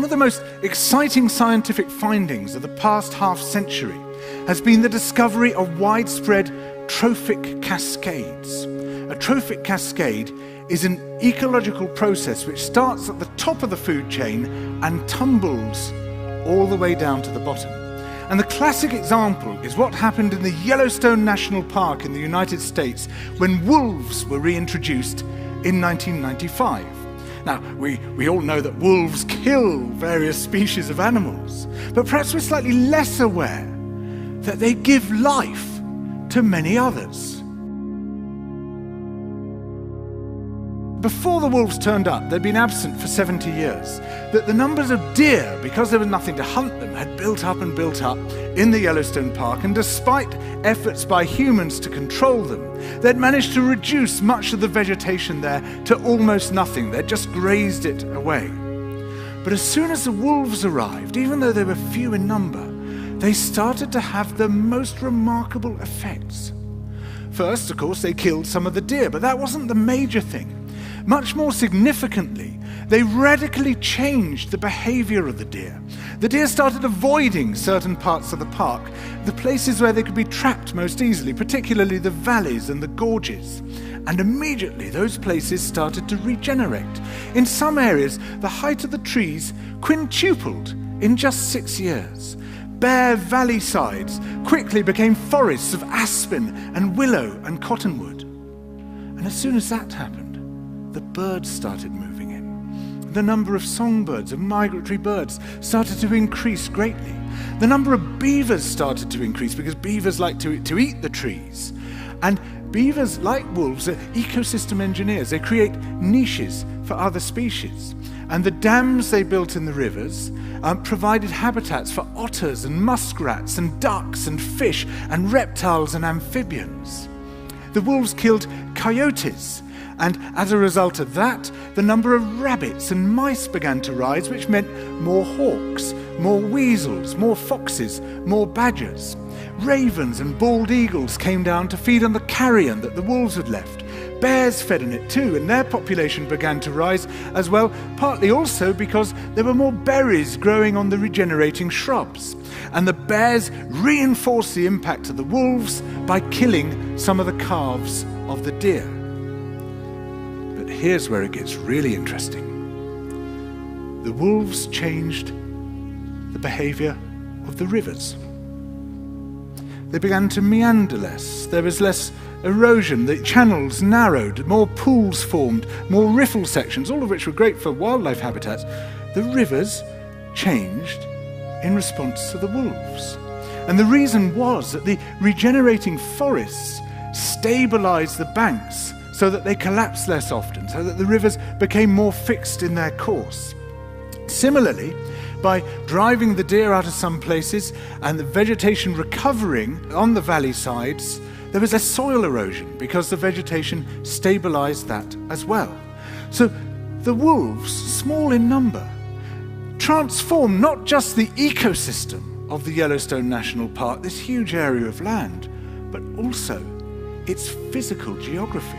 of the most exciting scientific findings of the past half-century has been the discovery of widespread trophic cascades. A trophic cascade is an ecological process which starts at the top of the food chain and tumbles all the way down to the bottom. And the classic example is what happened in the Yellowstone National Park in the United States when wolves were reintroduced in 1995. Now, we all know that wolves kill various species of animals, but perhaps we're slightly less aware that they give life to many others. Before the wolves turned up, they'd been absent for 70 years, that the numbers of deer, because there was nothing to hunt them, had built up in the Yellowstone Park, and despite efforts by humans to control them, they'd managed to reduce much of the vegetation there to almost nothing. They'd just grazed it away. But as soon as the wolves arrived, even though they were few in number, they started to have the most remarkable effects. First, of course, they killed some of the deer, but that wasn't the major thing. Much more significantly, they radically changed the behavior of the deer. The deer started avoiding certain parts of the park, the places where they could be trapped most easily, particularly the valleys and the gorges. And immediately those places started to regenerate. In some areas, the height of the trees quintupled in just 6 years. Bare valley sides quickly became forests of aspen and willow and cottonwood. And as soon as that happened, the birds started moving in. The number of songbirds, of migratory birds, started to increase greatly. The number of beavers started to increase because beavers like to eat the trees. And beavers, like wolves, are ecosystem engineers. They create niches for other species. And the dams they built in the rivers provided habitats for otters and muskrats and ducks and fish and reptiles and amphibians. The wolves killed coyotes, and as a result of that, the number of rabbits and mice began to rise, which meant more hawks, more weasels, more foxes, more badgers. Ravens and bald eagles came down to feed on the carrion that the wolves had left. Bears fed on it too, and their population began to rise as well, partly also because there were more berries growing on the regenerating shrubs. And the bears reinforced the impact of the wolves by killing some of the calves of the deer. But here's where it gets really interesting. The wolves changed the behavior of the rivers. They began to meander less. There was less erosion. The channels narrowed, more pools formed, more riffle sections, all of which were great for wildlife habitats. The rivers changed in response to the wolves. And the reason was that the regenerating forests stabilized the banks so that they collapsed less often, so that the rivers became more fixed in their course. Similarly, by driving the deer out of some places and the vegetation recovering on the valley sides, there was less soil erosion because the vegetation stabilized that as well. So the wolves, small in number, transformed not just the ecosystem of the Yellowstone National Park, this huge area of land, but also its physical geography.